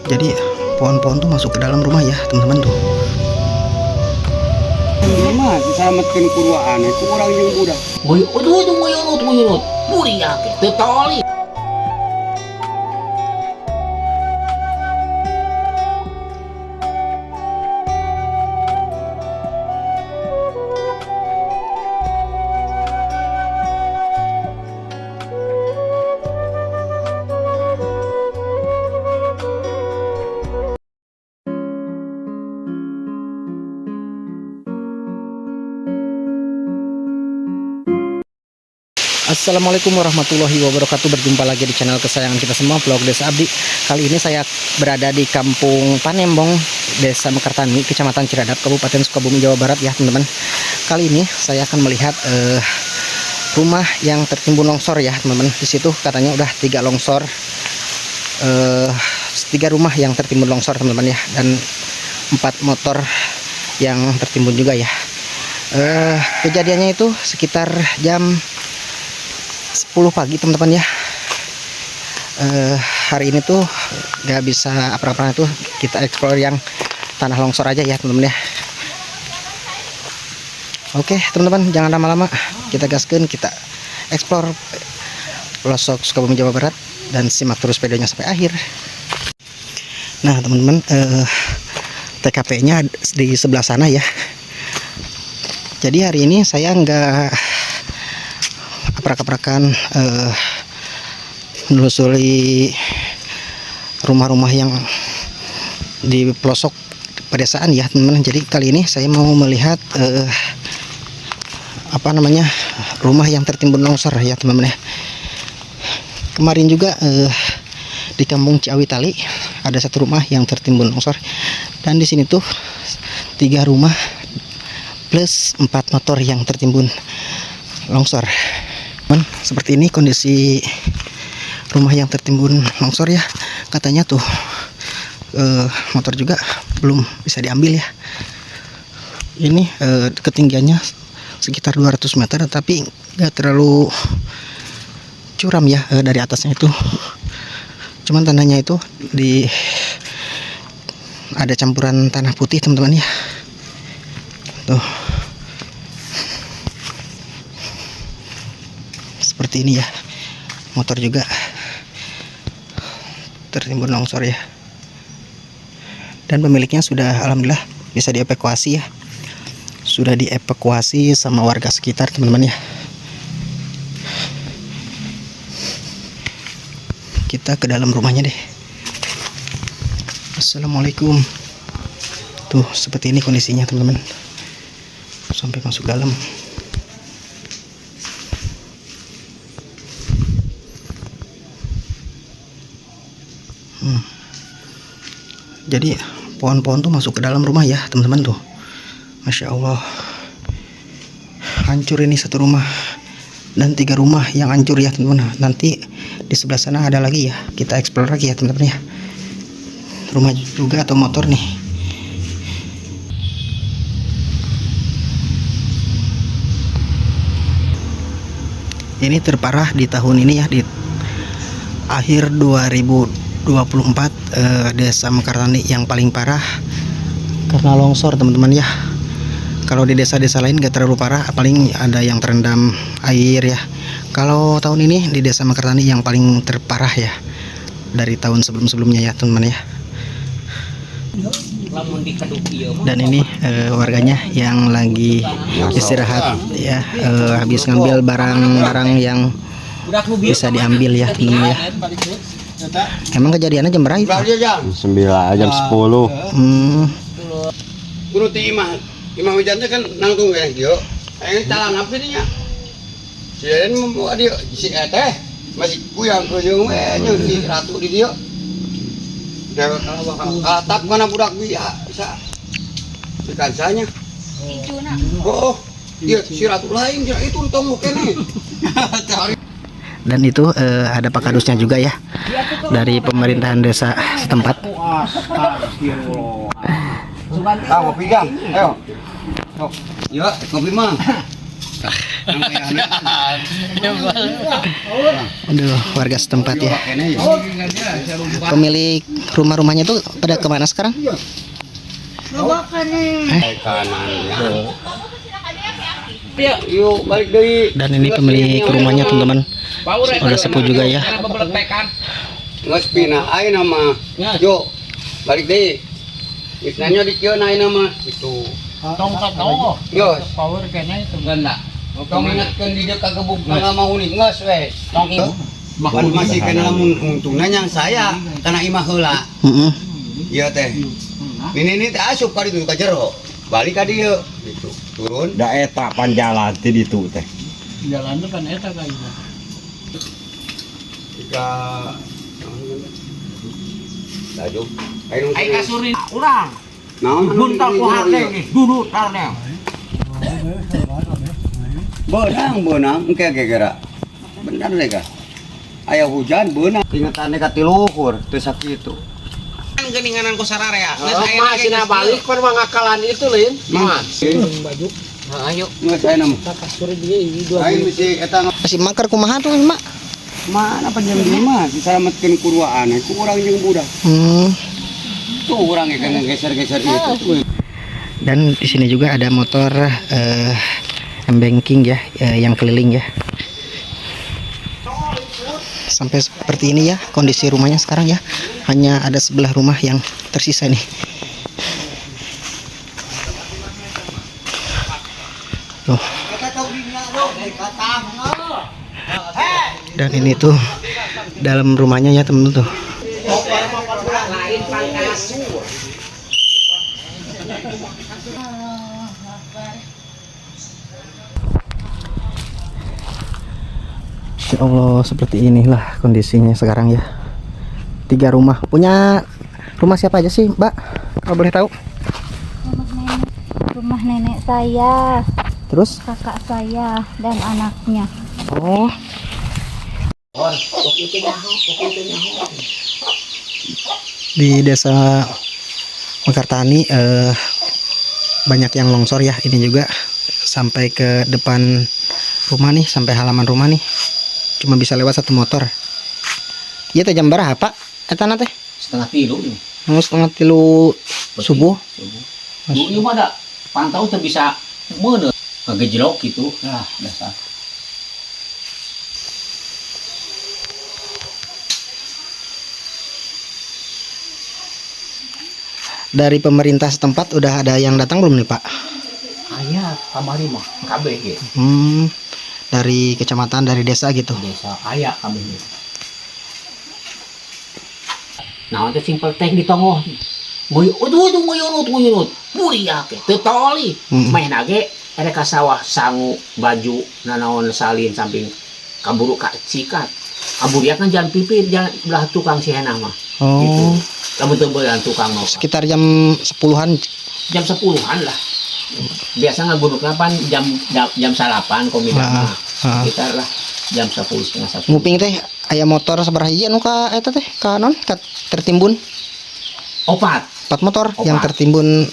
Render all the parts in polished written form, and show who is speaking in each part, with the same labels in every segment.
Speaker 1: Jadi pohon-pohon tuh masuk ke dalam rumah ya teman-teman tuh.
Speaker 2: Mah diselamatkan kurwaan itu orang yang muda.
Speaker 3: Woi, tuyurut. Puri ya, tetoli.
Speaker 1: Assalamualaikum warahmatullahi wabarakatuh. Berjumpa lagi di channel kesayangan kita semua, vlog Desa Abdi. Kali ini saya berada di Kampung Panembong, Desa Mekartani, Kecamatan Ciradap, Kabupaten Sukabumi, Jawa Barat ya teman-teman. Kali ini saya akan melihat rumah yang tertimbun longsor ya teman-teman. Di situ katanya udah 3 longsor, 3 rumah yang tertimbun longsor teman-teman ya, dan 4 motor yang tertimbun juga ya. Kejadiannya itu sekitar jam 10 pagi teman-teman ya. Hari ini tuh gak bisa apa-apa, tuh kita explore yang tanah longsor aja ya teman-teman ya. Oke teman-teman, jangan lama-lama, kita gaskeun, kita explore pelosok Sukabumi Jawa Barat, dan simak terus videonya sampai akhir. Nah teman-teman, TKP-nya di sebelah sana ya. Jadi hari ini saya nggak aprak-aprakan menelusuri rumah-rumah yang di pelosok pedesaan ya teman-teman. Jadi kali ini saya mau melihat rumah yang tertimbun longsor ya teman-teman ya. Kemarin juga di Kampung Ciawi Tali ada 1 rumah yang tertimbun longsor, dan di sini tuh 3 rumah plus 4 motor yang tertimbun longsor. Seperti ini kondisi rumah yang tertimbun longsor ya. Katanya tuh motor juga belum bisa diambil ya. Ini ketinggiannya sekitar 200 meter, tapi nggak terlalu curam ya dari atasnya itu. Cuman tanahnya itu ada campuran tanah putih teman-teman ya. Tuh. Seperti ini ya, motor juga tertimbun longsor ya, dan pemiliknya sudah alhamdulillah bisa dievakuasi ya, sudah dievakuasi sama warga sekitar teman-teman ya. Kita ke dalam rumahnya deh. Assalamualaikum. Tuh seperti ini kondisinya teman-teman, sampai masuk dalam. Jadi pohon-pohon tuh masuk ke dalam rumah ya teman-teman tuh. Masya Allah, hancur ini 1 rumah dan 3 rumah yang hancur ya teman-teman. Nanti di sebelah sana ada lagi ya, kita explore lagi ya teman-teman ya. Rumah juga atau motor nih. Ini terparah di tahun ini ya, di akhir 2024, Desa Mekartani yang paling parah karena longsor teman-teman ya. Kalau di desa-desa lain gak terlalu parah, paling ada yang terendam air ya. Kalau tahun ini di Desa Mekartani yang paling terparah ya dari tahun sebelum-sebelumnya ya teman-teman ya. Dan ini warganya yang lagi istirahat ya, habis ngambil barang-barang yang bisa diambil ya teman-teman ya. Emang kejadiannya jam berapa?
Speaker 2: Jam
Speaker 4: 9 jam 10.
Speaker 2: Kuno ti imah hujannya kan nangtung ya dia. Ayo jalan apa sih nya? Sian mau dia si teh masih kuyang kuyang si ratu di dia. Dah kalau atap mana budak bisa kansanya. Oh, iya si ratu lain itu tong kene.
Speaker 1: Dan itu ada Pak Kadusnya juga ya, dari pemerintahan desa setempat.
Speaker 2: Kopi Kang, ayo. Ya, kopi mah.
Speaker 1: Aduh, warga setempat ya. Pemilik rumah-rumahnya tuh pada kemana sekarang?
Speaker 2: Kanan ya. Yuk balik dari.
Speaker 1: Dan ini pemilik rumahnya teman-teman. Udah sepuh juga ya.
Speaker 2: Nggak pindah, ayo nama. Yuk balik deh. Istilahnya di kieu naik nama itu.
Speaker 3: Tongkat tahu.
Speaker 2: Yo,
Speaker 3: Power kayaknya itu enggak.
Speaker 2: tong ingatkeun di dia kagebuk nggak mau nih nges we.
Speaker 3: Tong ibu.
Speaker 2: Masih kena lamun untungna yang saya karena imah heula.
Speaker 1: Heeh.
Speaker 2: Iya teh. Ini teh asup ka ditu ka jero. Balik ka dieu gitu. Turun.
Speaker 4: Da eta panjalan ti ditu teh.
Speaker 3: Jalan depan eta kayaknya.
Speaker 2: Jika Laju. Ayo
Speaker 3: Ai kasurin urang.
Speaker 2: naon
Speaker 3: Buntal ku hate nih, dulu tarnya.
Speaker 2: Benang engke gegera. Benar deh ka. Aya hujan beunang. Ingetannya ka tiluhur teu sakitu.
Speaker 3: Kan geninganan ku sararea.
Speaker 5: Masih balik kan mangakalan itu Lin.
Speaker 2: Mas.
Speaker 5: Baju. Nah, ayo.
Speaker 2: Nges aya nama.
Speaker 5: Kasur dia ini dua.
Speaker 2: Ayo misi eta
Speaker 1: Masih makar kumaha tuh, Mak?
Speaker 2: mana panjang dia mah diselamatkeun kuruaan ku urang jeung budak. Tuh urang kan geser-geser itu.
Speaker 1: Dan di sini juga ada motor embanking ya, yang keliling ya. Sampai seperti ini ya kondisi rumahnya sekarang ya. Hanya ada sebelah rumah yang tersisa nih. Tuh. Dan ini tuh dalam rumahnya ya temen-temen tuh. Ya Allah, seperti inilah kondisinya sekarang ya. 3 rumah. Punya rumah siapa aja sih, Mbak? Kalau boleh tahu.
Speaker 6: Rumah nenek saya,
Speaker 1: Terus?
Speaker 6: kakak saya, dan anaknya.
Speaker 1: Oh. Di desa Mekartani banyak yang longsor ya. Ini juga sampai ke depan rumah nih, sampai halaman rumah nih. Cuma bisa lewat 1 motor. Iya teh jam berapa, Pak? Eta teh?
Speaker 3: 2:30 nih.
Speaker 1: Mau 2:30 subuh.
Speaker 3: Dulu ini mah ada pantau teh bisa meuneu ngagejlok gitu. Nah, dasar.
Speaker 1: Dari pemerintah setempat udah ada yang datang belum nih, Pak?
Speaker 3: Aya kamari mah kabeh ge.
Speaker 1: Dari kecamatan, dari desa gitu.
Speaker 3: Desa aya kabeh ge. Nah, teh simpel teh ditongoh. Nguyunut. Muria ke teu toli. Main age ada ka sawah sangu baju nanaon salin samping kaburu ka cikat. Aburia kan jalan pipir jalan belah tukang si Henah mah.
Speaker 1: Oh.
Speaker 3: Gitu. Kamu tuh belan tukang mah.
Speaker 1: Sekitar jam 10-an.
Speaker 3: Jam 10-an lah. Biasa ngagunuk kapan jam 8 komida. Sekitar lah jam 10 setengah 1.
Speaker 1: Nguping teh aya motor sabaraha hiji anu ka eta teh ka non ka tertimbun
Speaker 3: 4
Speaker 1: motor
Speaker 3: Opat.
Speaker 1: yang tertimbun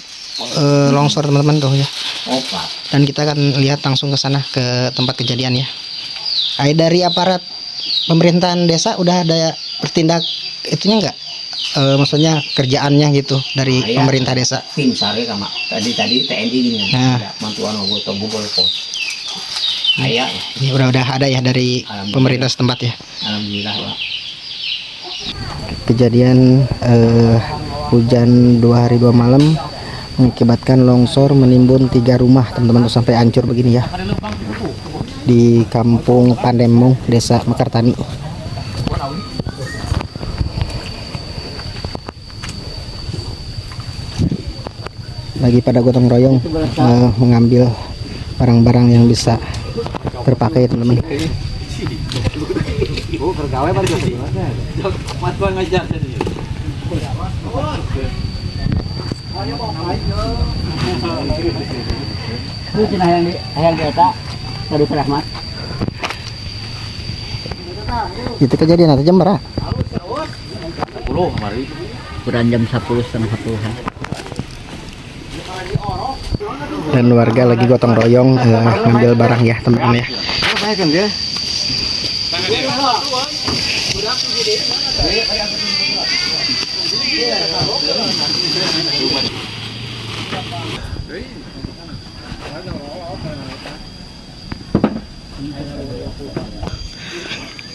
Speaker 1: longsor teman-teman tuh ya.
Speaker 3: 4.
Speaker 1: Dan kita akan lihat langsung ke sana ke tempat kejadian ya. Dari aparat pemerintahan desa udah ada bertindak itunya enggak? Maksudnya kerjaannya gitu dari
Speaker 3: Aya.
Speaker 1: pemerintah desa.
Speaker 3: Tim sare kama tadi TNI gini
Speaker 1: Nah.
Speaker 3: ada mantuan ogo atau bubol pos. Aya
Speaker 1: Ini udah ada ya dari
Speaker 3: Alhamdulillah.
Speaker 1: pemerintah setempat ya.
Speaker 3: alhamdulillah Pak.
Speaker 1: Kejadian hujan 2 hari 2 malam mengakibatkan longsor menimbun 3 rumah teman-teman tuh sampai hancur begini ya di kampung Pandemong, desa Mekartani. Lagi pada gotong royong mengambil barang-barang yang bisa terpakai teman-teman.
Speaker 5: Itu cina hayang di eta tadi Rahmat.
Speaker 1: Itu kejadian atau jam berapa?
Speaker 5: 10 kemarin. Kurang jam 10 setengah 10-an.
Speaker 1: Dan warga lagi gotong royong ngambil barang ya teman-teman ya.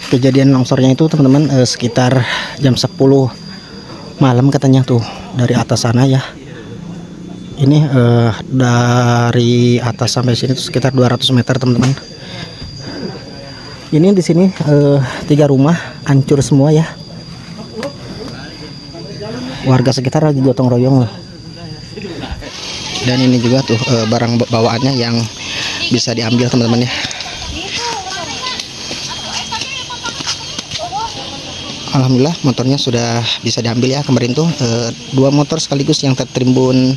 Speaker 1: Kejadian longsornya itu teman-teman sekitar jam 10 malam katanya tuh dari atas sana ya. Ini dari atas sampai sini tuh sekitar 200 meter teman-teman. Ini di sini 3 rumah hancur semua ya. Warga sekitar lagi gotong royong loh. Dan ini juga tuh barang bawaannya yang bisa diambil teman-teman ya. Alhamdulillah motornya sudah bisa diambil ya kemarin tuh 2 motor sekaligus yang tertimbun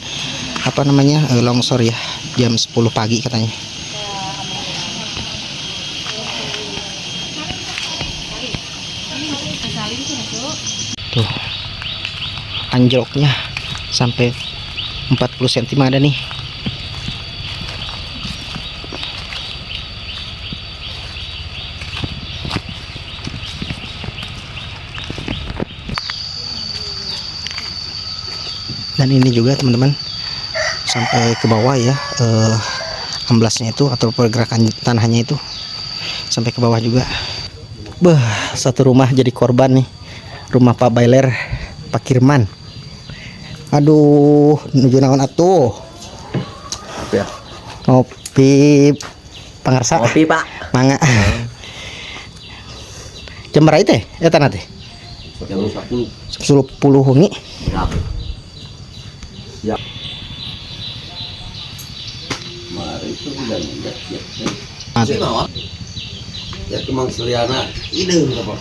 Speaker 1: longsor ya jam 10 pagi katanya. Tuh anjloknya sampai 40 cm ada nih. Dan ini juga teman-teman sampai ke bawah ya, amblasnya itu atau pergerakan tanahnya itu sampai ke bawah juga. Satu rumah jadi korban nih, rumah Pak Bailer, Pak Kirman. Aduh, nuju naon atuh? Ngopi pangarsa.
Speaker 5: Kopi, Pak.
Speaker 1: Mangga. Jam berapa teh? Ya tanah teh.
Speaker 3: Jam 10.
Speaker 1: 10 wengi.
Speaker 3: Ya.
Speaker 2: Mari itu udah
Speaker 1: Ada.
Speaker 2: ya cuma seliana ide apa?